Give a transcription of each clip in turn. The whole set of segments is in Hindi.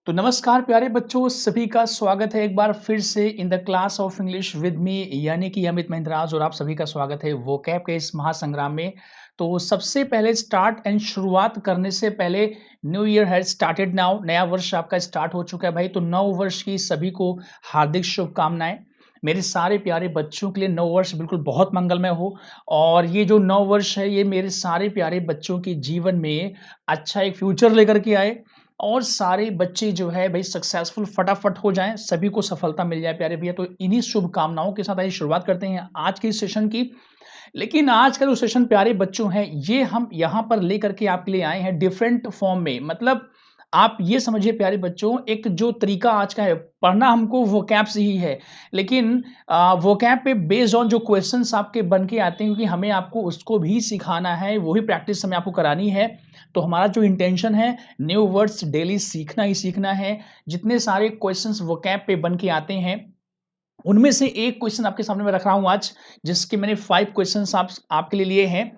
तो नमस्कार प्यारे बच्चों, सभी का स्वागत है एक बार फिर से in the class of English with me यानी कि अमित महिंद्राज। और आप सभी का स्वागत है वोकैब के इस महासंग्राम में। तो सबसे पहले स्टार्ट एंड शुरुआत करने से पहले new year has started now. नया वर्ष आपका स्टार्ट हो चुका है भाई। तो नव वर्ष की सभी को हार्दिक शुभकामनाएं। मेरे सारे प्यारे बच्चों के लिए नव वर्ष बिल्कुल बहुत मंगलमय हो। और ये जो नव वर्ष है ये मेरे सारे प्यारे बच्चों के जीवन में अच्छा एक फ्यूचर लेकर के आए और सारे बच्चे जो है भाई सक्सेसफुल फटाफट हो जाएं, सभी को सफलता मिल जाए प्यारे भैया। तो इन्हीं शुभकामनाओं के साथ आइए शुरुआत करते हैं आज के सेशन की। लेकिन आज का जो सेशन प्यारे बच्चों है ये हम यहाँ पर लेकर के आपके लिए आए हैं डिफरेंट फॉर्म में। मतलब आप ये समझिए प्यारे बच्चों, एक जो तरीका आज का है पढ़ना हमको वोकैब से ही है, लेकिन वोकैब पे बेस्ड ऑन जो क्वेश्चंस आपके बन के आते हैं, क्योंकि हमें आपको उसको भी सिखाना है, वही प्रैक्टिस हमें आपको करानी है। तो हमारा जो इंटेंशन है न्यू वर्ड्स डेली सीखना ही सीखना है। जितने सारे क्वेश्चंस वोकैब पे बन के आते हैं उनमें से एक क्वेश्चन आपके सामने मैं रख रहा हूं आज, जिसके मैंने 5 क्वेश्चंस आपके लिए लिए हैं।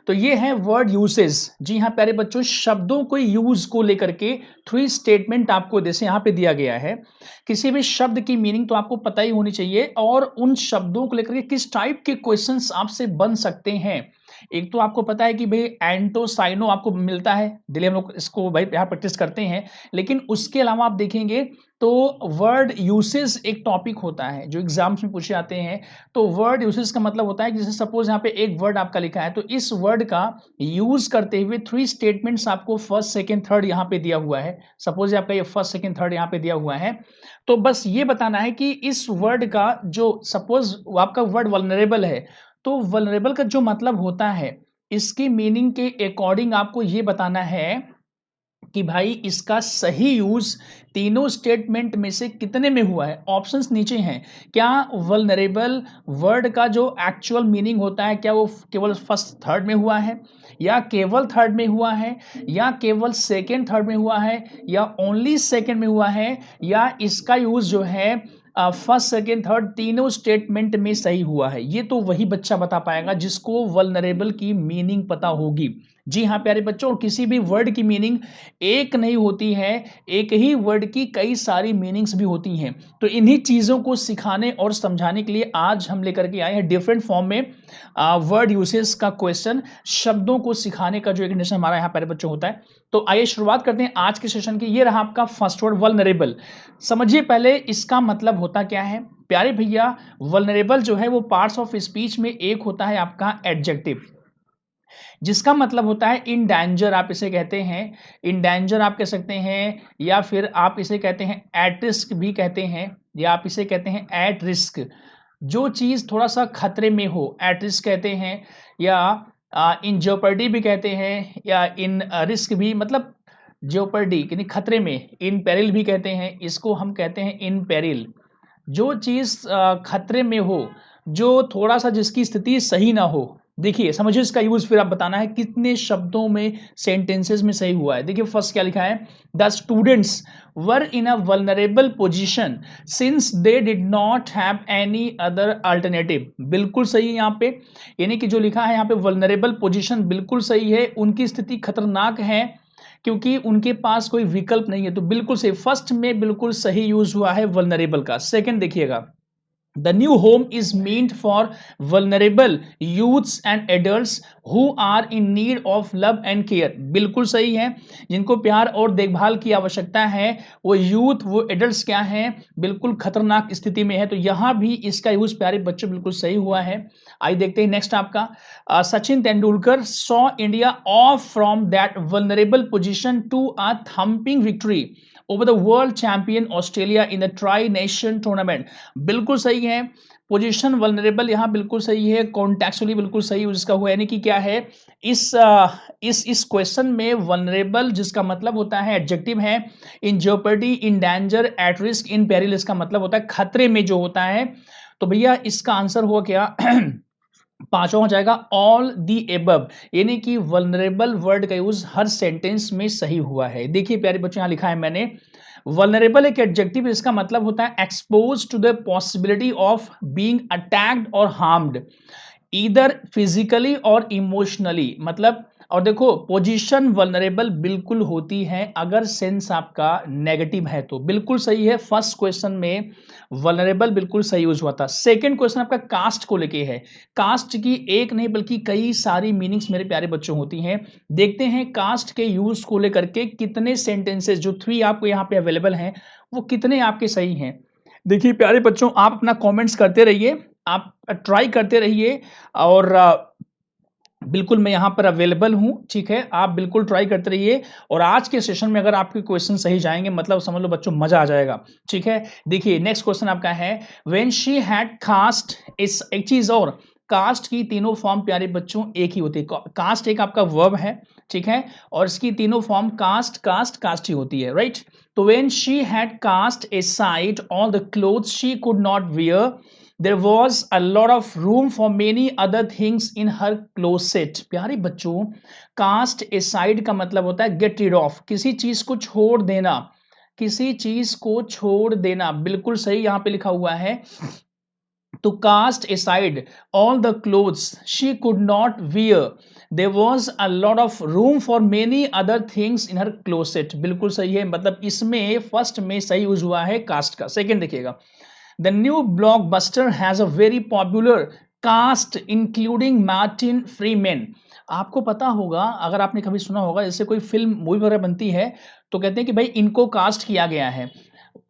तो ये है वर्ड यूसेज। जी हाँ प्यारे बच्चों, शब्दों को यूज को लेकर के 3 स्टेटमेंट आपको जैसे यहाँ पे दिया गया है। किसी भी शब्द की मीनिंग तो आपको पता ही होनी चाहिए और उन शब्दों को लेकर के किस टाइप के क्वेश्चंस आपसे बन सकते हैं। एक तो आपको पता है कि भाई एंटो साइनो आपको मिलता है, डेली हम लोग इसको भाई यहाँ प्रैक्टिस करते हैं। लेकिन उसके अलावा आप देखेंगे तो वर्ड यूसेज एक टॉपिक होता है जो एग्जाम्स में पूछे जाते हैं। तो वर्ड यूसेज का मतलब होता है कि जैसे सपोज यहाँ पे एक वर्ड आपका लिखा है, तो इस वर्ड का यूज करते हुए 3 स्टेटमेंट्स आपको फर्स्ट सेकंड थर्ड यहाँ पे दिया हुआ है। सपोज आपका ये फर्स्ट सेकंड थर्ड यहाँ पे दिया हुआ है। तो बस ये बताना है कि इस वर्ड का जो सपोज आपका वर्ड वल्नरेबल है, तो वल्नरेबल का जो मतलब होता है इसकी मीनिंग के अकॉर्डिंग आपको ये बताना है कि भाई इसका सही यूज तीनों स्टेटमेंट में से कितने में हुआ है। ऑप्शंस नीचे हैं। क्या वल्नरेबल वर्ड का जो एक्चुअल मीनिंग होता है क्या वो केवल फर्स्ट थर्ड में हुआ है, या केवल थर्ड में हुआ है, या केवल सेकेंड थर्ड में हुआ है, या ओनली सेकेंड में हुआ है, या इसका यूज जो है फर्स्ट सेकेंड थर्ड तीनों स्टेटमेंट में सही हुआ है। ये तो वही बच्चा बता पाएगा जिसको वल्नरेबल की मीनिंग पता होगी। जी हाँ प्यारे बच्चों, और किसी भी वर्ड की मीनिंग एक नहीं होती है, एक ही वर्ड की कई सारी मीनिंग्स भी होती हैं। तो इन्हीं चीज़ों को सिखाने और समझाने के लिए आज हम लेकर के आए हैं डिफरेंट फॉर्म में वर्ड यूसेज का क्वेश्चन। शब्दों को सिखाने का जो एक इंटेंशन हमारा यहाँ प्यारे बच्चों होता है। तो आइए शुरुआत करते हैं आज के सेशन की। ये रहा आपका फर्स्ट वर्ड वल्नरेबल। समझिए पहले इसका मतलब होता क्या है प्यारे भैया। वल्नरेबल जो है वो पार्ट्स ऑफ स्पीच में एक होता है आपका एडजेक्टिव, जिसका मतलब होता है इन डेंजर आप इसे कहते हैं। इन डेंजर आप कह सकते हैं, या फिर आप इसे कहते हैं एट रिस्क भी कहते हैं, या आप इसे कहते हैं एट रिस्क। जो चीज़ थोड़ा सा खतरे में हो एट रिस्क कहते हैं, या इन जेओपर्डी भी कहते हैं, या इन रिस्क भी, मतलब जेओपर्डी यानी खतरे में। इन पेरिल भी कहते हैं, इसको हम कहते हैं इन पेरिल। जो चीज़ खतरे में हो, जो थोड़ा सा जिसकी स्थिति सही ना हो। देखिए समझिए इसका यूज फिर आप बताना है कितने शब्दों में सेंटेंसेस में सही हुआ है। देखिए फर्स्ट क्या लिखा है, the students were in a vulnerable position since they did not have any other alternative. बिल्कुल सही है यहाँ पे, यानी कि जो लिखा है यहाँ पे वल्नरेबल पोजिशन बिल्कुल सही है, उनकी स्थिति खतरनाक है क्योंकि उनके पास कोई विकल्प नहीं है। तो बिल्कुल सही, फर्स्ट में बिल्कुल सही यूज हुआ है वल्नरेबल का। सेकंड देखिएगा, the new home is meant for vulnerable youths and adults who are in need of love and care। बिल्कुल सही है, जिनको प्यार और देखभाल की आवश्यकता है वो यूथ वो एडल्ट्स क्या हैं, बिल्कुल खतरनाक स्थिति में है। तो यहाँ भी इसका यूज प्यारे बच्चों बिल्कुल सही हुआ है। आइए देखते हैं नेक्स्ट आपका, Sachin Tendulkar saw India off from that vulnerable position to a thumping victory over the world champion Australia in the tri nation tournament. बिल्कुल सही है, पोजीशन वल्नरेबल यहाँ बिल्कुल सही है, कॉन्टेक्चुअली बिल्कुल सही उसका हुआ, यानी कि क्या है इस क्वेश्चन में वल्नरेबल जिसका मतलब होता है एडजेक्टिव है, in jeopardy, in danger, at risk, in peril इसका मतलब होता है खतरे में जो होता है। तो भैया इसका आंसर हुआ क्या पांचवा हो जाएगा ऑल दी एबव, यानी कि वल्नरेबल वर्ड का यूज हर सेंटेंस में सही हुआ है। देखिए प्यारे बच्चों यहां लिखा है मैंने, वल्नरेबल एक एडजेक्टिव, इसका मतलब होता है expose to the possibility of being attacked or harmed either physically or emotionally. मतलब और देखो पोजीशन वल्नरेबल बिल्कुल होती है अगर सेंस आपका नेगेटिव है तो बिल्कुल सही है। फर्स्ट क्वेश्चन में वल्नरेबल बिल्कुल सही यूज हुआ था। सेकंड क्वेश्चन आपका कास्ट को लेके है। कास्ट की एक नहीं बल्कि कई सारी मीनिंग्स मेरे प्यारे बच्चों होती हैं। देखते हैं कास्ट के यूज को लेकर के कितने सेंटेंसेस जो 3 आपको यहाँ पे अवेलेबल हैं वो कितने आपके सही हैं। देखिए प्यारे बच्चों, आप अपना कमेंट्स करते रहिए, आप ट्राई करते रहिए और बिल्कुल मैं यहाँ पर अवेलेबल हूँ, ठीक है? आप बिल्कुल ट्राई करते रहिए और आज के सेशन में अगर आपके क्वेश्चन सही जाएँगे मतलब समझ लो बच्चों मज़ा आ जाएगा, ठीक है? देखिए नेक्स्ट क्वेश्चन आपका है व्हेन शी हैड कास्ट इस एक चीज़ और कास्ट की तीनों फॉर्म प्यारे बच्चों एक ही होती है। कास्ट एक आपका वर्ब है, ठीक है? और इसकी तीनों फॉर्म कास्ट, कास्ट, कास्ट ही होती है, राइट? तो when she had cast aside all the clothes she could not wear, there was a lot of room for many other things in her closet। प्यारे बच्चों, कास्ट aside का मतलब होता है गेट rid ऑफ, किसी चीज को छोड़ देना, किसी चीज को छोड़ देना, बिल्कुल सही यहां पे लिखा हुआ है। To cast aside all the clothes she could not wear, there was a lot of room for many other things in her closet। बिल्कुल सही है, मतलब इसमें फर्स्ट में सही यूज हुआ है कास्ट का। सेकंड देखिएगा, the new blockbuster has a very popular cast including Martin Freeman। आपको पता होगा, अगर आपने कभी सुना होगा, जैसे कोई फिल्म मूवी वगैरह बनती है तो कहते हैं कि भाई इनको कास्ट किया गया है।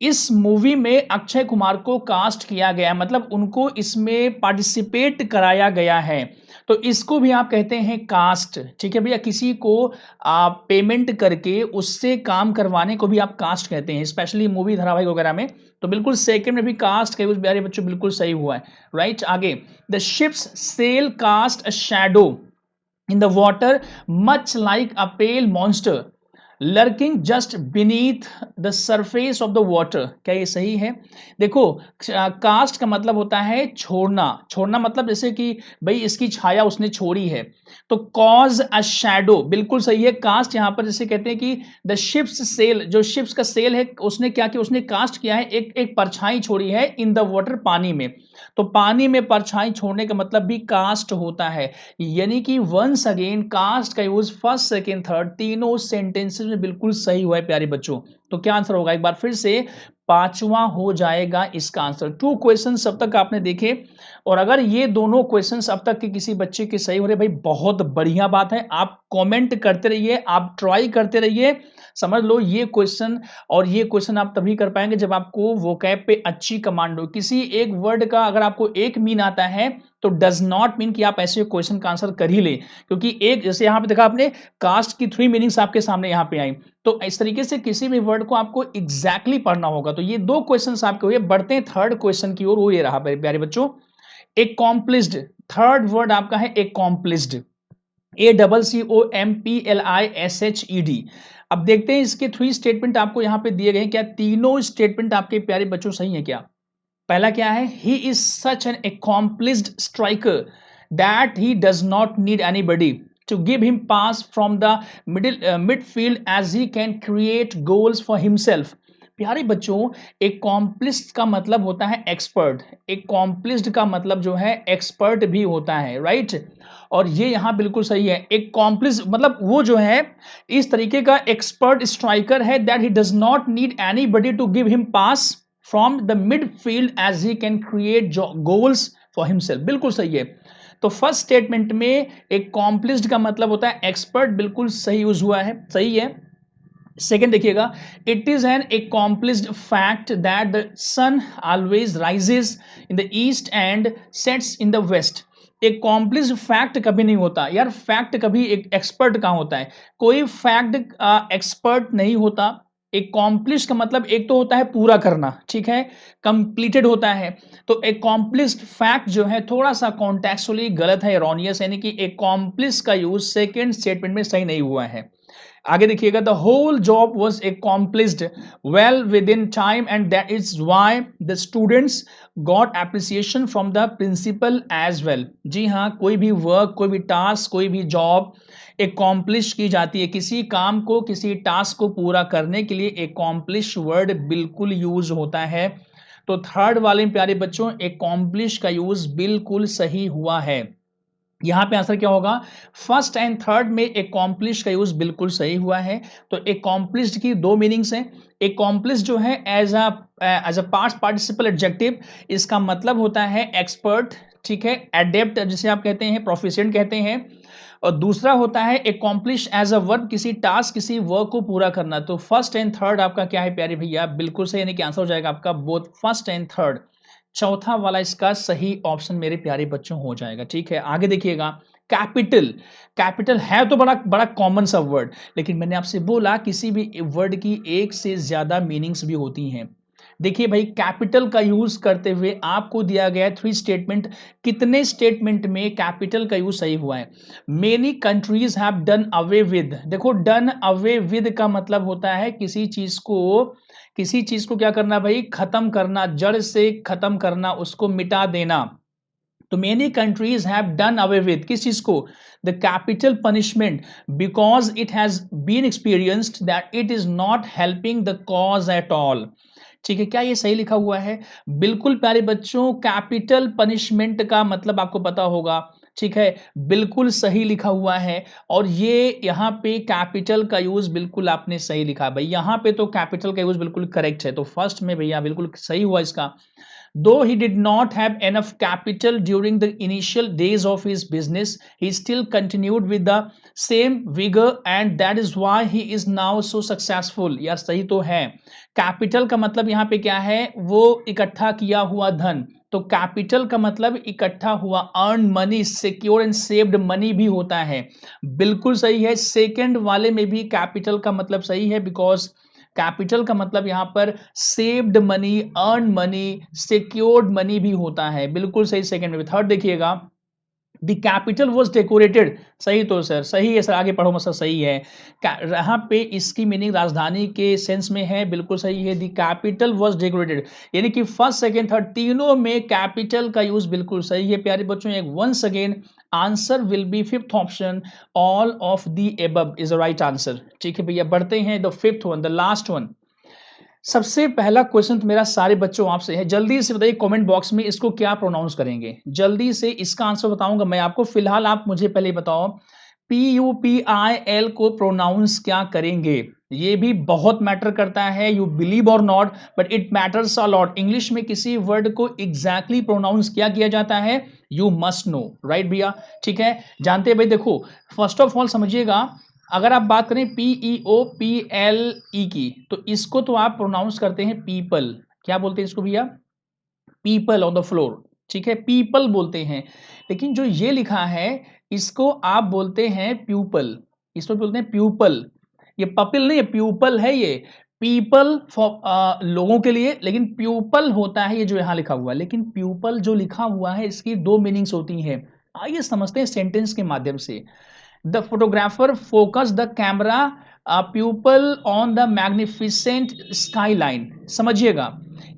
इस मूवी में अक्षय कुमार को कास्ट किया गया है, मतलब उनको इसमें पार्टिसिपेट कराया गया है, तो इसको भी आप कहते हैं कास्ट, ठीक है भैया? किसी को आप पेमेंट करके उससे काम करवाने को भी आप कास्ट कहते हैं, स्पेशली मूवी धारावाहिक वगैरह में। तो बिल्कुल सेकंड में भी कास्ट का यूज प्यारे बच्चों बिल्कुल सही हुआ है, राइट? आगे, the ships sail cast a shadow in the water much like a pale monster lurking just beneath the surface of the water। क्या ये सही है? देखो कास्ट का मतलब होता है छोड़ना, छोड़ना मतलब जैसे कि भाई इसकी छाया उसने छोड़ी है, तो कॉज अ शैडो बिल्कुल सही है। कास्ट यहाँ पर जैसे कहते हैं कि द शिप्स सेल, जो शिप्स का सेल है उसने क्या किया, उसने कास्ट किया है, एक एक परछाई छोड़ी है इन द वाटर, पानी में। तो पानी में परछाई छोड़ने का मतलब भी कास्ट होता है, यानी कि वंस अगेन कास्ट का यूज फर्स्ट सेकेंड थर्ड तीनों सेंटेंसेस में बिल्कुल सही हुआ है प्यारे बच्चों। तो क्या आंसर होगा, एक बार फिर से पांचवा हो जाएगा इसका आंसर। 2 क्वेश्चन अब तक आपने देखे और अगर ये दोनों क्वेश्चंस अब तक के किसी बच्चे के सही हो रहे भाई बहुत बढ़िया बात है। आप कमेंट करते रहिए, आप ट्राई करते रहिए, समझ लो ये क्वेश्चन और ये क्वेश्चन आप तभी कर पाएंगे जब आपको वोकैब पे अच्छी कमांड हो। किसी एक वर्ड का अगर आपको एक मीन आता है तो डज नॉट मीन कि आप ऐसे क्वेश्चन का आंसर कर ही ले, क्योंकि एक जैसे यहाँ पे देखा आपने कास्ट की 3 मीनिंग्स आपके सामने यहाँ पे आई, तो इस तरीके से किसी भी वर्ड को आपको एग्जैक्टली पढ़ना होगा। तो ये 2 क्वेश्चंस आपके हुए, बढ़ते हैं थर्ड क्वेश्चन की ओर, वो ये रहा प्यारे बच्चों, एकॉम्प्लिस्ड। थर्ड वर्ड आपका है एकॉम्प्लिस्ड, ACCOMPLISHED। अब देखते हैं इसके 3 स्टेटमेंट आपको यहां पे दिए गए हैं, क्या तीनों स्टेटमेंट आपके प्यारे बच्चों सही है क्या? पहला क्या है, he is such an accomplished striker that he does not need anybody to give him pass from the midfield as he can create goals for himself। प्यारे बच्चों, accomplished का मतलब होता है एक्सपर्ट, accomplished का मतलब जो है एक्सपर्ट भी होता है, राइट? और ये यहां बिल्कुल सही है। accomplished मतलब वो जो है इस तरीके का एक्सपर्ट स्ट्राइकर है that he does not need anybody to give him pass from the midfield as he can create goals for himself. बिल्कुल सही है। तो फर्स्ट स्टेटमेंट में एक कॉम्प्लिस्ड का मतलब होता है एक्सपर्ट, बिल्कुल सही यूज हुआ है, सही है। सेकेंड देखिएगा, it is an accomplished fact that the sun always rises in the east and sets in the west. accomplished fact कभी नहीं होता यार, फैक्ट कभी एक एक्सपर्ट का होता है, कोई फैक्ट एक्सपर्ट नहीं होता। accomplished का मतलब एक तो होता है पूरा करना, ठीक है, कंप्लीटेड होता है। तो accomplished फैक्ट जो है थोड़ा सा कॉन्टेक्चुअली गलत है, एरोनियस, यानी कि accomplished का यूज सेकेंड स्टेटमेंट में सही नहीं हुआ है। आगे देखिएगा, the whole job was accomplished well within time and that is why the students got appreciation from the principal as well. जी हाँ, कोई भी वर्क, कोई भी टास्क, कोई भी जॉब accomplish की जाती है, किसी काम को, किसी टास्क को पूरा करने के लिए accomplish वर्ड बिल्कुल यूज होता है। तो थर्ड वाले प्यारे बच्चों accomplish का यूज बिल्कुल सही हुआ है। यहाँ पे आंसर क्या होगा? फर्स्ट एंड थर्ड में अकॉम्प्लिश का यूज बिल्कुल सही हुआ है। तो अकॉम्प्लिश्ड की दो मीनिंग्स हैं। अकॉम्प्लिश जो है as a past participle adjective, इसका मतलब होता है एक्सपर्ट, ठीक है, एडेप्ट जिसे आप कहते हैं, प्रोफिशिएंट कहते हैं। और दूसरा होता है अकॉम्प्लिश एज अ वर्ब, किसी टास्क किसी वर्क को पूरा करना। तो फर्स्ट एंड थर्ड आपका क्या है प्यारे भैया? बिल्कुल सही, यानी कि आंसर हो जाएगा आपका बोथ फर्स्ट एंड थर्ड। चौथा वाला इसका सही ऑप्शन मेरे प्यारे बच्चों हो जाएगा। ठीक है, आगे देखिएगा। कैपिटल, कैपिटल है तो बड़ा बड़ा कॉमन सा वर्ड, लेकिन मैंने आपसे बोला किसी भी वर्ड की एक से ज्यादा मीनिंग्स भी होती हैं। देखिए भाई, कैपिटल का यूज करते हुए आपको दिया गया है 3 स्टेटमेंट। कितने स्टेटमेंट में कैपिटल का यूज सही हुआ है? Many countries have done away with. देखो, डन अवे विद का मतलब होता है किसी चीज को क्या करना भाई? खत्म करना, जड़ से खत्म करना, उसको मिटा देना। तो many countries have done away with किस चीज को? The capital punishment, because it has been experienced that it is not helping the cause at all. ठीक है, क्या ये सही लिखा हुआ है? बिल्कुल प्यारे बच्चों, कैपिटल पनिशमेंट का मतलब आपको पता होगा। ठीक है, बिल्कुल सही लिखा हुआ है। और ये यहाँ पे कैपिटल का यूज बिल्कुल आपने सही लिखा भाई, यहाँ पे तो कैपिटल का यूज बिल्कुल करेक्ट है। तो फर्स्ट में भैया बिल्कुल सही हुआ इसका। Though he did not have enough capital during the initial days of his business, he still continued with the same vigor, and that is why he is now so successful. यार सही तो है। कैपिटल का मतलब यहाँ पे क्या है? वो इकट्ठा किया हुआ धन। तो कैपिटल का मतलब इकट्ठा हुआ, earn money, secure and saved money भी होता है। बिल्कुल सही है। सेकंड वाले में भी कैपिटल का मतलब सही है, बिकॉज कैपिटल का मतलब यहां पर saved money, earn money, secured money भी होता है। बिल्कुल सही। सेकंड में भी। थर्ड देखिएगा, द कैपिटल वॉज डेकोरेटेड। सही तो सर, सही है सर, आगे पढ़ो मत सर, सही है। यहाँ पे इसकी मीनिंग राजधानी के सेंस में है। बिल्कुल सही है, द कैपिटल वॉज डेकोरेटेड, यानी कि फर्स्ट सेकेंड थर्ड तीनों में कैपिटल का यूज बिल्कुल सही है प्यारे बच्चों। एक once again answer will be fifth option, all of the above is the right answer. ठीक है भैया, बढ़ते हैं the fifth one, the last one. सबसे पहला क्वेश्चन तो मेरा सारे बच्चों आपसे है, जल्दी से बताइए कमेंट बॉक्स में इसको क्या प्रोनाउंस करेंगे। जल्दी से इसका आंसर बताऊंगा मैं आपको, फिलहाल आप मुझे पहले बताओ PUPIL को प्रोनाउंस क्या करेंगे। ये भी बहुत मैटर करता है, यू बिलीव और not, but it matters a lot. English में किसी वर्ड को एग्जैक्टली प्रोनाउंस क्या किया जाता है, यू मस्ट नो, राइट भैया। ठीक है, जानते हैं भाई। देखो, फर्स्ट ऑफ ऑल समझिएगा, अगर आप बात करें PEOPLE की, तो इसको तो आप प्रोनाउंस करते हैं पीपल। क्या बोलते हैं इसको भैया? People on the floor. ठीक है, पीपल बोलते हैं। लेकिन जो ये लिखा है, इसको आप बोलते हैं प्यूपल। इसको बोलते हैं प्यूपल। ये पपिल नहीं है, प्यूपल है ये। पीपल फॉर लोगों के लिए, लेकिन प्यूपल होता है ये जो यहां लिखा हुआ है। लेकिन प्यूपल जो लिखा हुआ है, इसकी दो मीनिंग्स होती हैं। आइए समझते हैं सेंटेंस के माध्यम से। The photographer focused the camera pupil on the magnificent skyline। समझिएगा,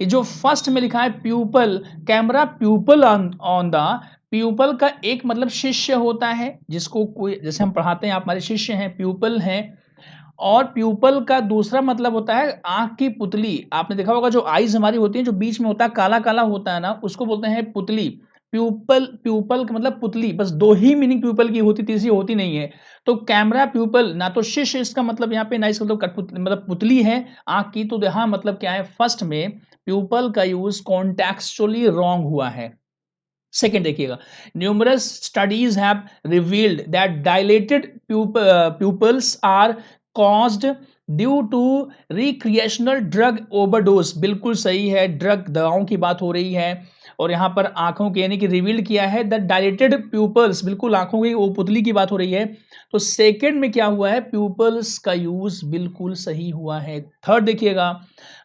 ये जो फर्स्ट में लिखा है pupil, camera pupil on the, pupil का एक मतलब शिष्य होता है, जिसको कोई, जैसे हम पढ़ाते हैं, आप हमारे शिष्य हैं, प्यूपल हैं। और प्यूपल का दूसरा मतलब होता है आंख की पुतली। आपने देखा होगा जो आईज हमारी होती है, जो बीच में होता है काला काला होता है ना, उसको बोलते हैं पुतली। प्यूपल, प्यूपल का मतलब पुतली। बस दो ही मीनिंग प्यूपल की होती, तीसरी होती नहीं है। तो कैमरा प्यूपल, ना तो शिष्य इसका मतलब यहाँ पे, ना इसका मतलब मतलब पुतली है आंख की। तो यहाँ मतलब क्या है, फर्स्ट में प्यूपल का यूज कॉन्टेक्चुअली रॉन्ग हुआ है। सेकेंड देखिएगा, numerous studies have revealed that dilated pupils are caused due to recreational drug overdose. बिल्कुल सही है, ड्रग दवाओं की बात हो रही है। और यहां पर आंखों के, यानी कि रिवील्ड किया है दैट डायलेटेड प्यूपल्स, बिल्कुल आंखों की वो पुतली की बात हो रही है। तो सेकेंड में क्या हुआ है, प्यूपल्स का यूज बिल्कुल सही हुआ है। थर्ड देखिएगा,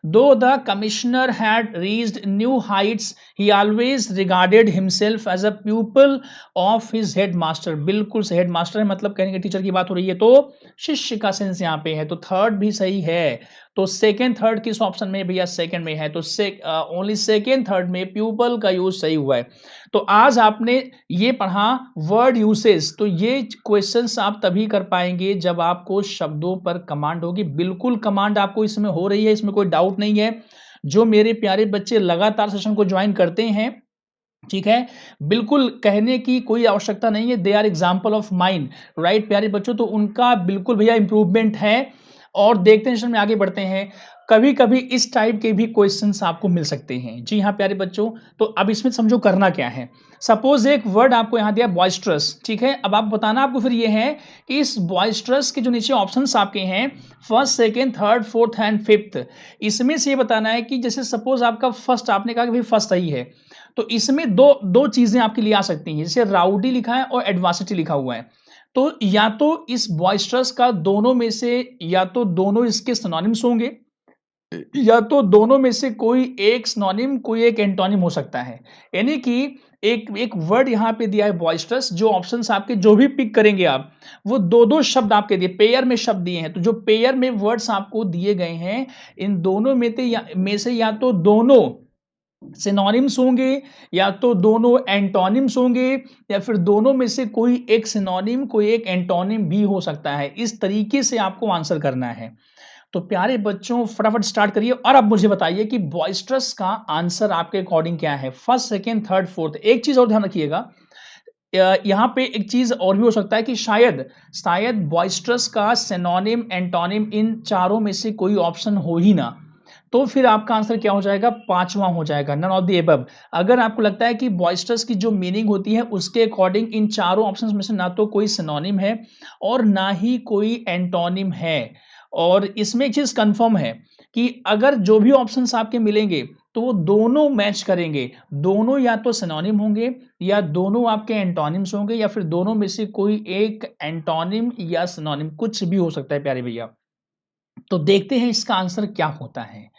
दो the commissioner had reached new Heights he always regarded himself as a pupil of his headmaster। बिल्कुल से हेडमास्टर है मतलब कहने के टीचर की बात हो रही है, तो शिष्य का सेंस यहाँ पे है। तो थर्ड भी सही है। तो सेकेंड थर्ड किस ऑप्शन में भैया? सेकेंड में है। तो ओनली सेकेंड थर्ड में प्यूपल का यूज सही हुआ है। तो आज आपने ये पढ़ा वर्ड यूसेज। तो ये क्वेश्चंस आप तभी कर पाएंगे जब आपको शब्दों पर कमांड होगी। बिल्कुल कमांड आपको इसमें हो रही है, इसमें कोई डाउट नहीं है। जो मेरे प्यारे बच्चे लगातार सेशन को ज्वाइन करते हैं, ठीक है? बिल्कुल कहने की कोई आवश्यकता नहीं है, they are example of mine, right प्यारे बच्चों? तो उनका बिल्कुल भैया इम्प्रूवमेंट है और देखते हैं, सेशन में आगे बढ़ते हैं। कभी-कभी इस टाइप के भी क्वेश्चन्स आपको मिल सकते हैं। जी हाँ, प्यारे बच्चों, तो अब इसमें समझो करना क्या है। सपोज़ एक वर्ड आपको यहाँ दिया बॉइस्टरस, ठीक है? अब आप बताना आपको फिर ये है कि इस बॉइस्टरस के जो नीचे ऑप्शंस आपके हैं, first, second, third, fourth and fifth, इसमें से ये बताना है कि जैसे सपोज़ आपका फर्स्ट आपने कहा कि भई फर्स्ट सही है। तो इसमें दो चीज़ें आपके लिए आ सकती हैं, जैसे राउडी लिखा है और एडवांसिटी लिखा हुआ है। तो या तो इस बॉइस्टरस का दोनों में से या तो दोनों इसके सिनोनिम्स होंगे, या तो दोनों में से कोई एक सिनोनिम, कोई एक एंटोनिम हो सकता है। यानी कि एक एक वर्ड यहाँ पे दिया है बॉइस्टरस, जो ऑप्शंस आपके जो भी पिक करेंगे आप, वो 2-2 शब्द आपके दिए, पेयर में शब्द दिए हैं। तो जो पेयर में वर्ड्स आपको दिए गए हैं, इन दोनों में से या तो दोनों सिनोनिम्स होंगे, या तो दोनों एंटोनिम्स होंगे, या फिर दोनों में से कोई एक सिनोनिम, कोई एक एंटोनिम भी हो सकता है। इस तरीके से आपको आंसर करना है। तो प्यारे बच्चों, फटाफट स्टार्ट करिए और अब मुझे बताइए कि बॉइस्टरस का आंसर आपके अकॉर्डिंग क्या है? First, second, third, fourth. एक चीज़ और ध्यान रखिएगा, यहाँ पे एक चीज़ और भी हो सकता है कि शायद शायद बॉइस्टरस का सिनोनिम, एंटोनिम इन चारों में से कोई ऑप्शन हो ही ना। तो फिर आपका आंसर क्या हो जाएगा? 5वां हो जाएगा, नन ऑफ द अबव। अगर आपको लगता है कि बॉइस्टरस की जो मीनिंग होती है उसके अकॉर्डिंग इन चारों ऑप्शंस में से ना तो कोई सिनोनिम है और ना ही कोई एंटोनिम है, और इसमें एक चीज़ कन्फर्म है कि अगर जो भी ऑप्शंस आपके मिलेंगे तो वो दोनों मैच करेंगे। दोनों या तो सिनोनिम होंगे, या दोनों आपके एंटोनिम्स होंगे, या फिर दोनों में से कोई एक एंटोनिम या सिनोनिम, कुछ भी हो सकता है प्यारे भैया। तो देखते हैं इसका आंसर क्या होता है।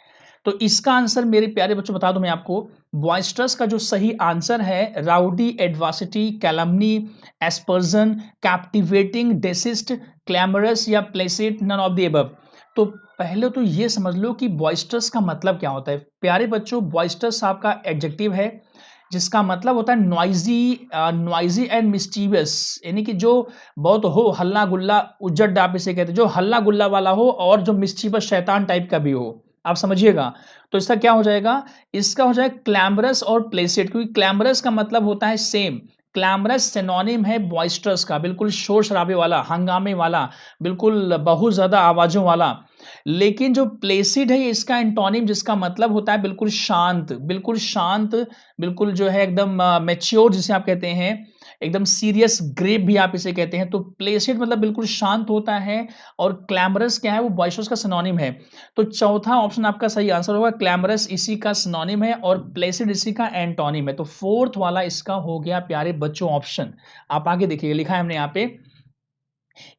तो इसका आंसर मेरे प्यारे बच्चों बता दूं मैं आपको, बॉइस्टरस का जो सही आंसर है, rowdy, adversity, calumny, aspersion, captivating, desist, clamorous या placid, none of the above. तो पहले तो ये समझ लो कि बॉइस्टरस का मतलब क्या होता है। प्यारे बच्चों, बॉइस्टरस आपका एडजेक्टिव है, जिसका मतलब होता है नॉइजी, नॉइजी एंड मिस्चीवियस, यानी कि जो बहुत हो हल्ला गुल्ला, उज्जट आप इसे कहते हैं, जो हल्ला गुल्ला वाला हो और जो मिस्चीवियस शैतान टाइप का भी हो, आप समझिएगा। तो इसका क्या हो जाएगा? इसका हो जाएगा क्लैमरस और प्लेसिड, क्योंकि क्लैमरस का मतलब होता है सेम। क्लैमरस सिनोनिम है बॉइस्टरस का, बिल्कुल शोर शराबे वाला, हंगामे वाला, बिल्कुल बहुत ज्यादा आवाजों वाला। लेकिन जो प्लेसिड है, ये इसका एंटोनिम, जिसका मतलब होता है बिल्कुल शांत, बिल्कुल शांत, बिल्कुल जो है एकदम मैच्योर, जिसे आप कहते हैं, एकदम सीरियस ग्रेप भी आप इसे कहते हैं। तो प्लेसिड मतलब बिल्कुल शांत होता है, और क्लैमरस क्या है? वो बॉइस्टरस का सिनोनिम है। तो चौथा ऑप्शन आपका सही आंसर होगा, क्लैमरस इसी का सिनोनिम है और प्लेसिड इसी का एंटोनिम है। तो फोर्थ वाला इसका हो गया प्यारे बच्चों ऑप्शन। आप आगे देखिए, लिखा है हमने यहाँ पे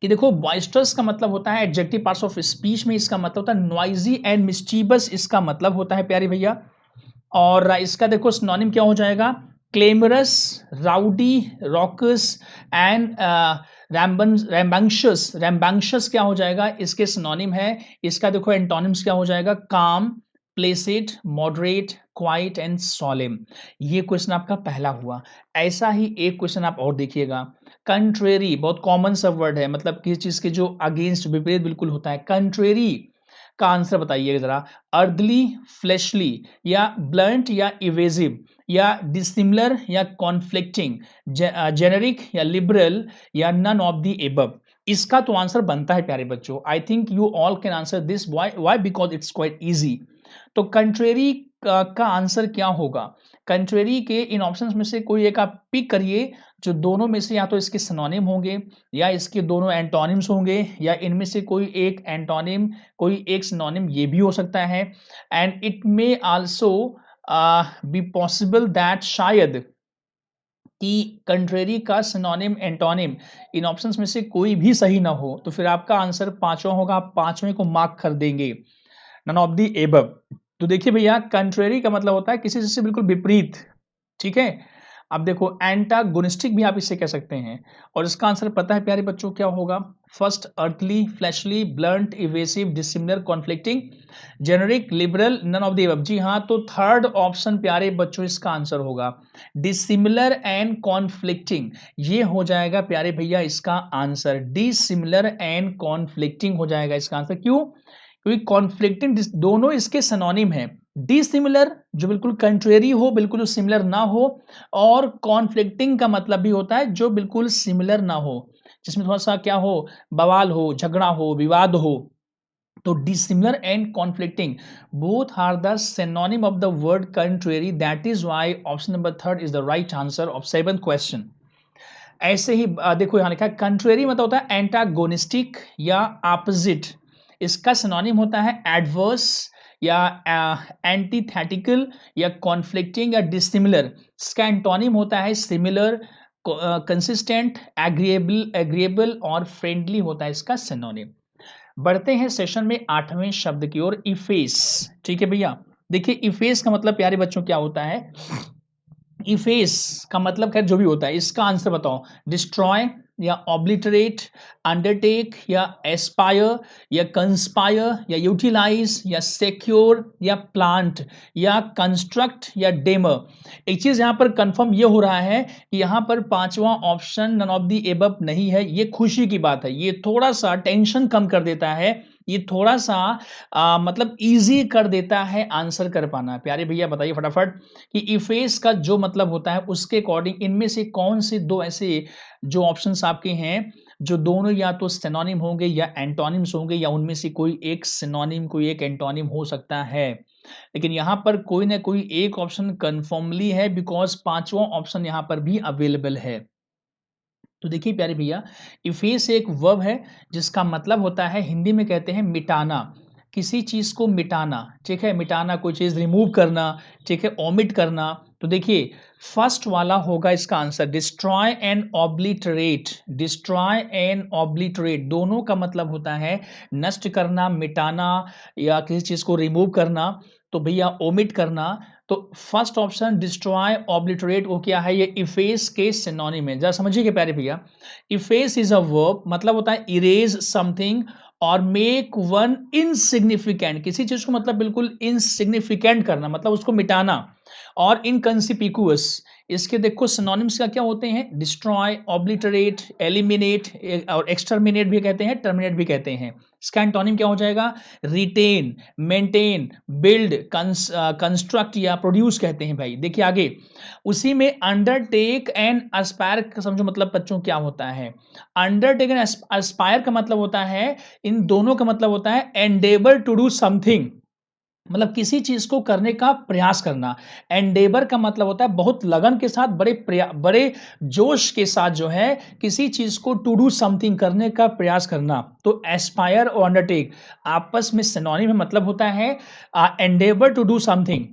कि देखो, बॉइस्टरस का मतलब होता है एडजेक्टिव पार्ट्स ऑफ स्पीच में, इसका मतलब होता है नॉइजी एंड मिस्चीबस, इसका मतलब होता है प्यारे भैया। और इसका देखो सिनोनिम क्या हो जाएगा? क्लेमरस, राउडी, रॉकस एंड रैम्बंशियस। रैम्बंशियस क्या हो जाएगा? इसके सिनोनिम है। इसका देखो एंटोनिम्स क्या हो जाएगा? काम, Placid, moderate, quiet and solemn. ये क्वेश्चन आपका पहला हुआ। ऐसा ही एक क्वेश्चन आप और देखिएगा, कंट्रेरी, बहुत कॉमन सा वर्ड है, मतलब किसी चीज के जो अगेंस्ट, विपरीत बिल्कुल होता है। कंट्रेरी का आंसर बताइए जरा। अर्थली, फ्लैशली, या ब्लंट, या इवेजिव, या डिसिमिलर, या कॉन्फ्लिक्टिंग, जेनेरिक, या लिबरल, या नन ऑफ द एबव। इसका तो आंसर बनता है प्यारे बच्चों, I think you all can answer this. Why? Because it's quite easy. तो कंट्रेरी का आंसर क्या होगा? कंट्रेरी के इन ऑप्शंस में से कोई एक आप पिक करिए, जो दोनों में से या तो इसके सिनोनिम होंगे, या इसके दोनों एंटोनिम्स होंगे, या इनमें से कोई एक एंटोनिम, कोई एक सिनोनिम, ये भी हो सकता है। And it may also be possible that शायद कि कंट्रेरी का सिनोनिम, एंटोनिम, इन ऑप्शंस में से कोई भी सही ना हो। तो फिर आपका आंसर पांचवा होगा, आप पांचवें को मार्क कर देंगे, नन ऑफ द एबव। तो देखिए भैया, कंट्रेरी का मतलब होता है किसी चीज से बिल्कुल विपरीत, ठीक है? अब देखो, एंटागोनिस्टिक भी आप इसे कह सकते हैं, और इसका आंसर पता है प्यारे बच्चों क्या होगा? First, earthly, fleshly, blunt, evasive, dissimilar, conflicting, generic, liberal, none of the above. जी हाँ, तो थर्ड ऑप्शन प्यारे बच्चों इसका आंसर होगा, डिसिमिलर एंड कॉन्फ्लिक्टिंग। ये हो जाएगा प्यारे भैया इसका आंसर, डिसिमिलर एंड कॉन्फ्लिक्टिंग हो जाएगा इसका आंसर। क्यों? क्योंकि कॉन्फ्लिक्टिंग दोनों इसके सिनोनिम है, डिसिमिलर जो बिल्कुल कंट्रेरी हो, बिल्कुल सिमिलर ना हो, और कॉन्फ्लिक्टिंग का मतलब भी होता है जो बिल्कुल सिमिलर ना हो, जिसमें थोड़ा-सा क्या हो, बवाल हो, झगड़ा हो, विवाद हो। तो dissimilar and conflicting both are the synonym of the word contrary. That is why option number third is the right answer of seventh question. ऐसे ही देखो यहाँ लिखा है कंट्रेरी मतलब होता है एंटागोनिस्टिक या ऑपोजिट। इसका सिनोनिम होता है एडवर्स या एंटीथेटिकल या कॉन्फ्लिक्टिंग या डिसिमिलर। इसका एंटोनिम होता है सिमिलर, कंसिस्टेंट, एग्रीएबल एग्रीएबल और फ्रेंडली होता है इसका सिनोनिम। बढ़ते हैं सेशन में 8वें शब्द की ओर, इफेस। ठीक है भैया, देखिए इफेस का मतलब प्यारे बच्चों क्या होता है। इफेस का मतलब खैर जो भी होता है, इसका आंसर बताओ। डिस्ट्रॉय या ऑब्लिटरेट, अंडरटेक या एस्पायर या कंस्पायर या यूटिलाइज या सिक्योर या प्लांट या कंस्ट्रक्ट या डेमर। एक चीज यहां पर कंफर्म ये हो रहा है कि यहां पर पांचवा option none of the above नहीं है। ये खुशी की बात है, ये थोड़ा सा टेंशन कम कर देता है, ये थोड़ा सा मतलब इजी कर देता है आंसर कर पाना। प्यारे भैया बताइए फटाफट कि इफेस का जो मतलब होता है उसके अकॉर्डिंग इनमें से कौन से दो ऐसे जो ऑप्शंस आपके हैं जो दोनों या तो सिनोनिम होंगे या एंटोनिम्स होंगे, या उनमें से कोई एक सिनोनिम कोई एक एंटोनिम हो सकता है। लेकिन यहाँ पर कोई ना कोई एक ऑप्शन कन्फर्मली है, बिकॉज पांचवा ऑप्शन यहाँ पर भी अवेलेबल है। तो देखिए प्यारे भैया, इफेस एक वर्ब है जिसका मतलब होता है, हिंदी में कहते हैं मिटाना, किसी चीज को मिटाना। ठीक है, मिटाना, कोई चीज रिमूव करना, ठीक है, ओमिट करना। तो देखिए फर्स्ट वाला होगा इसका answer, destroy and obliterate. Destroy and obliterate दोनों का मतलब होता है नष्ट करना, मिटाना, या किसी चीज को रिमूव करना। तो भैया ओमिट करना। तो फर्स्ट ऑप्शन डिस्ट्रॉय ऑब्लिटरेट वो क्या है, ये इफेस के सिनोनिम है। जरा समझिए कि प्यारे भैया, इफेस इज अ वर्ब, मतलब होता है इरेज समथिंग और मेक वन इनसिग्निफिकेंट। किसी चीज को मतलब बिल्कुल इनसिग्निफिकेंट करना, मतलब उसको मिटाना, और इनकंसिपिकुअस। इसके देखो सिनोनिम्स का क्या होते हैं, डिस्ट्रॉय, ऑब्लिटरेट, एलिमिनेट और एक्सटर्मिनेट भी कहते हैं, टर्मिनेट भी कहते हैं। इसका एंटोनिम क्या हो जाएगा, रिटेन, मेंटेन, बिल्ड, कंस्ट्रक्ट या प्रोड्यूस कहते हैं भाई। देखिए आगे उसी में अंडरटेक एंड एस्पायर समझो, मतलब बच्चों क्या होता है। अंडरटेक एंड एस्पायर का मतलब होता है, इन दोनों का मतलब होता है एंडेवर टू डू समथिंग, मतलब किसी चीज को करने का प्रयास करना। एंडेवर का मतलब होता है बहुत लगन के साथ, बड़े जोश के साथ जो है किसी चीज को टू डू समथिंग करने का प्रयास करना। तो एस्पायर और अंडरटेक आपस में सिनोनिम है, मतलब होता है एंडेवर टू डू समथिंग।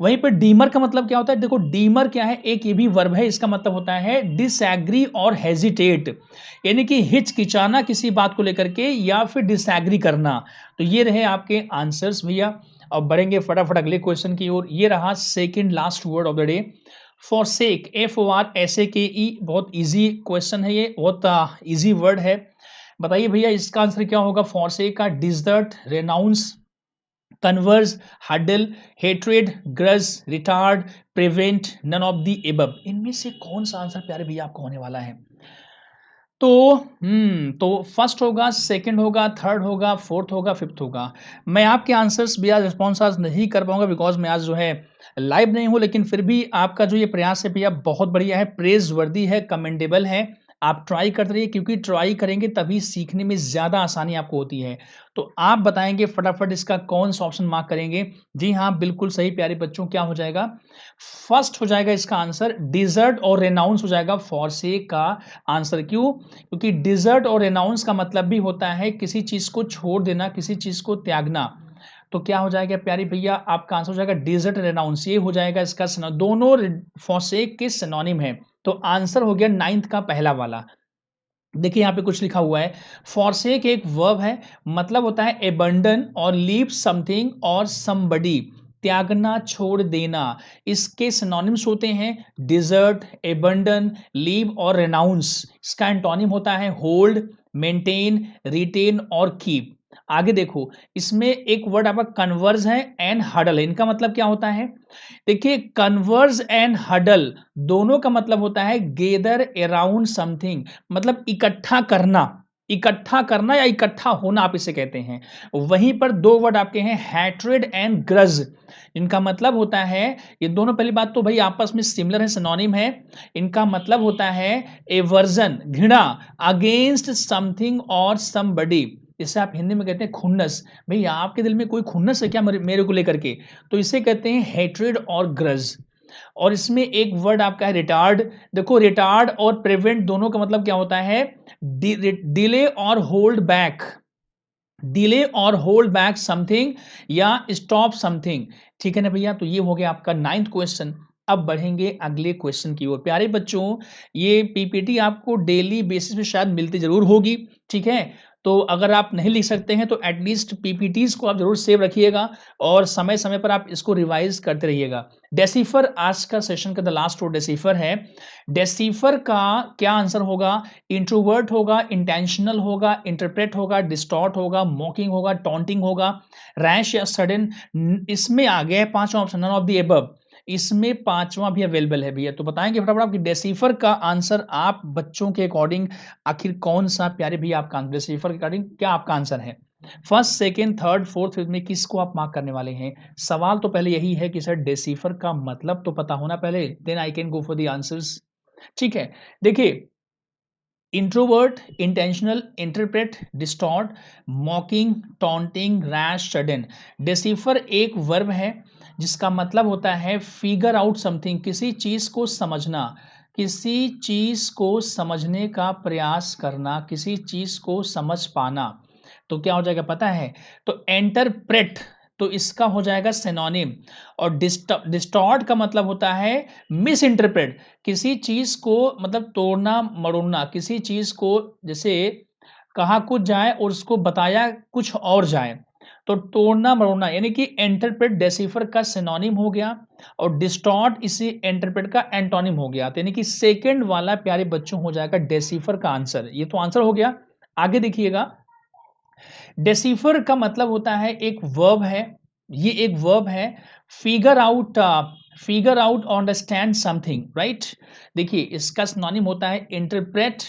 वहीं पर डीमर का मतलब क्या होता है, देखो डीमर क्या है, एक ये भी वर्ब है, इसका मतलब होता है डिसएग्री और हेजिटेट, यानी कि हिचकिचाना किसी बात को लेकर के या फिर डिसएग्री करना। तो ये रहे आपके आंसर्स भैया। अब बढ़ेंगे फटाफट अगले क्वेश्चन की ओर। ये रहा second last word of the day, forsake, FORSAKE। बहुत इजी क्वेश्चन है, ये बहुत इजी वर्ड है। बताइए भैया इसका आंसर क्या होगा। फॉरसेक का desert, renounce, converse, huddle, hatred, grudge, retard, prevent, none of the above. इनमें से कौन सा आंसर प्यारे भैया आपको होने वाला है। तो फर्स्ट होगा, सेकंड होगा, थर्ड होगा, फोर्थ होगा, फिफ्थ होगा। मैं आपके आंसर्स भी आज रिस्पॉन्स आज नहीं कर पाऊंगा, बिकॉज मैं आज जो है लाइव नहीं हूं, लेकिन फिर भी आपका जो ये प्रयास है भैया बहुत बढ़िया है, प्रेज वर्दी है, कमेंडेबल है। आप ट्राई करते रहिए, क्योंकि ट्राई करेंगे तभी सीखने में ज्यादा आसानी आपको होती है। तो आप बताएंगे फटाफट इसका कौन सा ऑप्शन मार्क करेंगे। जी हाँ बिल्कुल सही प्यारे बच्चों, क्या हो जाएगा, फर्स्ट हो जाएगा इसका आंसर, डिजर्ट और रेनाउंस हो जाएगा फॉरसेक का आंसर। क्यों, क्योंकि डिजर्ट और रेनाउंस का मतलब भी होता है किसी चीज को छोड़ देना, किसी चीज को त्यागना। तो क्या हो जाएगा प्यारी भैया, आपका आंसर हो जाएगा डिजर्ट रेनाउंस, ये हो जाएगा इसका दोनों फॉरसेक के सिनोनिम है। तो आंसर हो गया नाइन्थ का पहला वाला। देखिए यहाँ पे कुछ लिखा हुआ है, फॉरसेक एक वर्ब है, मतलब होता है एबंडन और लीव समथिंग और समबडी, त्यागना, छोड़ देना। इसके सिनोनिम्स होते हैं डिजर्ट, एबंडन, लीव और रेनाउंस। इसका एंटोनिम होता है होल्ड, मेंटेन, रिटेन और कीप। आगे देखो इसमें एक वर्ड आपका कन्वर्ज है एंड हडल है, इनका मतलब क्या होता है। देखिए कन्वर्ज एंड हडल दोनों का मतलब होता है गेदर अराउंड समथिंग, मतलब इकट्ठा करना, इकट्ठा करना या इकट्ठा होना आप इसे कहते हैं। वहीं पर दो वर्ड आपके हैं हैट्रेड एंड ग्रज, इनका मतलब होता है, ये दोनों पहली बात तो भाई आपस में सिमिलर है, सिनोनिम है। इनका मतलब होता है एवर्जन, घृणा, अगेंस्ट समथिंग और समबडी। इसे आप हिंदी में कहते हैं खुन्नस। भाई आपके दिल में कोई खुन्नस है क्या मेरे को लेकर के? तो इसे कहते हैं हेट्रेड और ग्रज। और इसमें एक वर्ड आपका है रिटार्ड। देखो रिटार्ड और प्रिवेंट दोनों का मतलब क्या होता है? डिले और होल्ड बैक, डिले और होल्ड बैक समथिंग या स्टॉप समथिंग। ठीक है ना भैया? तो ये हो गया आपका 9th क्वेश्चन। अब बढ़ेंगे अगले क्वेश्चन की ओर। प्यारे बच्चों, ये पीपीटी आपको डेली बेसिस पे शायद मिलती जरूर होगी, ठीक है? तो अगर आप नहीं लिख सकते हैं तो एटलीस्ट पीपीटीज को आप जरूर सेव रखिएगा और समय समय पर आप इसको रिवाइज करते रहिएगा। डेसिफर आज का सेशन का द लास्ट वर्ड डेसिफर है। डेसिफर का क्या आंसर होगा? इंट्रोवर्ट होगा, इंटेंशनल होगा, इंटरप्रेट होगा, डिस्टॉर्ट होगा, मॉकिंग होगा, टॉन्टिंग होगा, रैश या सडन। इसमें आ गया है पांचवा option, none of the above. इसमें पांचवा भी अवेलेबल है भैया। तो बताएंगे फटाफट आपकी डेसिफर का आंसर आप बच्चों के अकॉर्डिंग आखिर कौन सा प्यारे भैया आपका आंसर, डेसिफर के अकॉर्डिंग क्या आपका आंसर है? First, second, third, fourth, fifth में किसको आप मार्क करने वाले हैं? सवाल तो पहले यही है कि सर डेसिफर का मतलब तो पता होना पहले, then I can go for the answers. ठीक है, देखिए, introvert, intentional, interpret, distort, mocking, taunting, rash, sudden. Decipher एक वर्ब है जिसका मतलब होता है फिगर आउट समथिंग, किसी चीज को समझना, किसी चीज को समझने का प्रयास करना, किसी चीज को समझ पाना। तो क्या हो जाएगा पता है? तो एंटरप्रेट, तो इसका हो जाएगा सिनोनिम। और डिस्टॉर्ट का मतलब होता है मिस इंटरप्रेट, किसी चीज को मतलब तोड़ना मरोड़ना, किसी चीज को जैसे कहा कुछ जाए और उसको बताया कुछ और जाए, तो तोड़ना मरोड़ना, यानी कि इंटरप्रेट डेसिफर का सिनोनिम हो गया और डिस्टॉर्ट इसी इंटरप्रेट का एंटोनिम हो गया। तो यानी कि सेकंड वाला प्यारे बच्चों हो जाएगा डेसिफर का आंसर। ये तो आंसर हो गया। आगे देखिएगा, डेसिफर का मतलब होता है एक वर्ब है, ये एक वर्ब है, figure out, figure out, understand something, right? देखिए इसका सिनोनिम होता है interpret,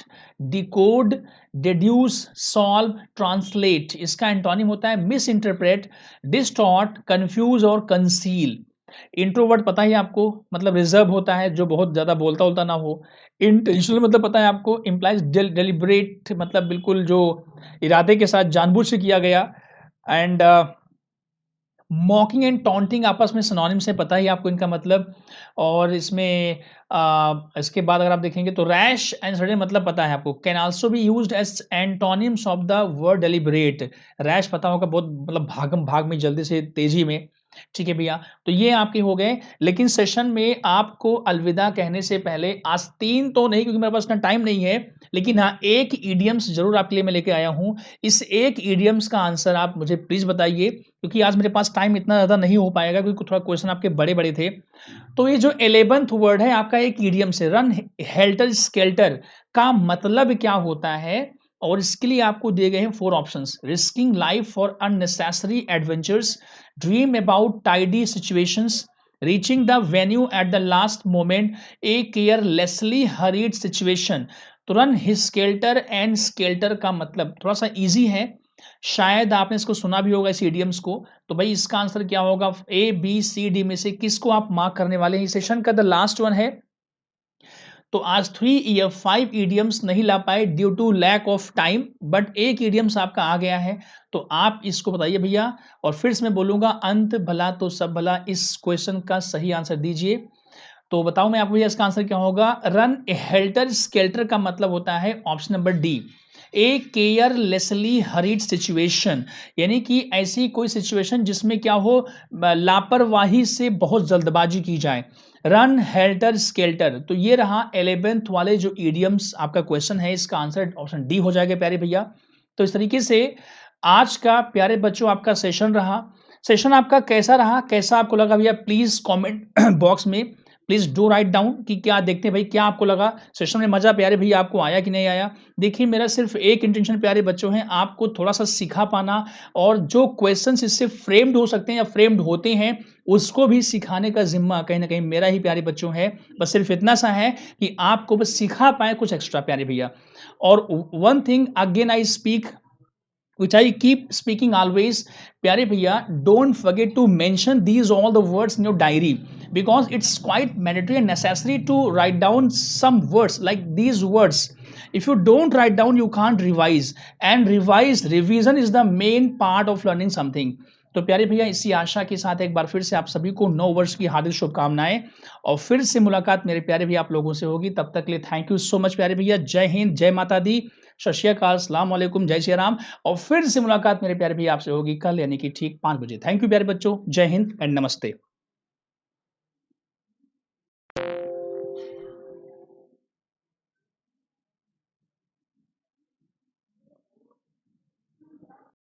decode, deduce, solve, translate. इसका एंटोनिम होता है मिस इंटरप्रेट, डिस्टॉर्ट, कंफ्यूज और कंसील। इंट्रोवर्ट पता ही आपको, मतलब रिजर्व होता है, जो बहुत ज्यादा बोलता उलता ना हो। इंटेंशनल मतलब पता है आपको, इम्प्लाइज डेलिब्रेट, मतलब बिल्कुल जो इरादे के साथ जानबूझ से किया गया। एंड मॉकिंग एंड टॉन्टिंग आपस में सिनोनिम्स है, पता ही आपको इनका मतलब। और इसमें इसके बाद अगर आप देखेंगे तो रैश एंड सडन मतलब पता है आपको, can also be used as antonyms of the word deliberate. Rash पता होगा, बहुत मतलब भागम भाग में, जल्दी से, तेजी में। ठीक है भैया, तो ये आपके हो गए। लेकिन सेशन में आपको अलविदा कहने से पहले आज 3 तो नहीं, क्योंकि मेरे पास इतना टाइम नहीं है, लेकिन हाँ एक ईडियम्स जरूर आपके लिए मैं लेके आया हूं। इस एक ईडियम्स का आंसर आप मुझे प्लीज बताइए, क्योंकि आज मेरे पास टाइम इतना ज्यादा नहीं हो पाएगा, क्योंकि थोड़ा क्वेश्चन आपके बड़े बड़े थे। तो ये जो 11th वर्ड है आपका एक ईडियम से, रन हेल्टर स्केल्टर, का मतलब क्या होता है? और इसके लिए आपको दिए गए हैं 4 options. Risking life for unnecessary adventures, dream about tidy situations, reaching the venue at the last moment, A carelessly hurried situation. तो रन स्केल्टर एंड स्केल्टर का मतलब थोड़ा सा इजी है, शायद आपने इसको सुना भी होगा इस इडियम्स को। तो भाई इसका आंसर क्या होगा? ए बी सी डी में से किसको आप मार्क करने वाले हैं? सेशन का द लास्ट वन है। तो आज 3 या 5 ईडियम्स नहीं ला पाए due to lack of time, but एक ईडियम्स आपका आ गया है, तो आप इसको बताइए भैया। और फिर से मैं बोलूंगा, अंत भला तो सब भला, इस क्वेश्चन का सही आंसर दीजिए। तो बताओ मैं आपको, भैया इसका आंसर क्या होगा? रन हेल्टर स्केल्टर का मतलब होता है ऑप्शन नंबर डी, ए केयरलेसली हरीड सिचुएशन, यानी कि ऐसी कोई सिचुएशन जिसमें क्या हो, लापरवाही से बहुत जल्दबाजी की जाए। रन हेल्टर स्केल्टर, तो ये रहा 11th वाले जो ईडियम्स आपका क्वेश्चन है, इसका आंसर ऑप्शन डी हो जाएगा प्यारे भैया। तो इस तरीके से आज का प्यारे बच्चों आपका सेशन रहा। सेशन आपका कैसा रहा, कैसा आपको लगा भैया, प्लीज कमेंट बॉक्स में प्लीज़ डू राइट डाउन कि क्या देखते हैं भाई, क्या आपको लगा? सेशन में मज़ा प्यारे भैया आपको आया कि नहीं आया? देखिए मेरा सिर्फ़ एक इंटेंशन प्यारे बच्चों है, आपको थोड़ा-सा सिखा पाना और जो क्वेश्चन्स इससे फ्रेम्ड हो सकते हैं या फ्रेम्ड होते हैं, उसको भी सिखाने का ज़िम्मा कहीं न कहीं मेरा ही प्यारे बच्चों है। बस सिर्फ़ इतना सा है कि आपको बस सिखा पाएँ कुछ एक्स्ट्रा प्यारे भैया। और one thing again I speak which I keep speaking always, प्यारे भैया, don't forget to mention these all the words in your diary because it's quite mandatory and necessary to write down some words like these words. If you don't write down, you can't revise, and revision is the main part of learning something. तो प्यारे भैया, इसी आशा के साथ एक बार फिर से आप सभी को नव वर्ष की हार्दिक शुभकामनाएं और फिर से मुलाकात मेरे प्यारे भैया आप लोगों से होगी। तब तक के लिए थैंक यू सो मच प्यारे भैया। जय हिंद, जय माता दी, सत श्री अकाल, अस्सलाम वालेकुम, जय श्री राम। और फिर से मुलाकात मेरे प्यारे भैया आपसे होगी कल यानी कि ठीक 5 बजे। थैंक यू प्यारे बच्चों, जय हिंद एंड नमस्ते।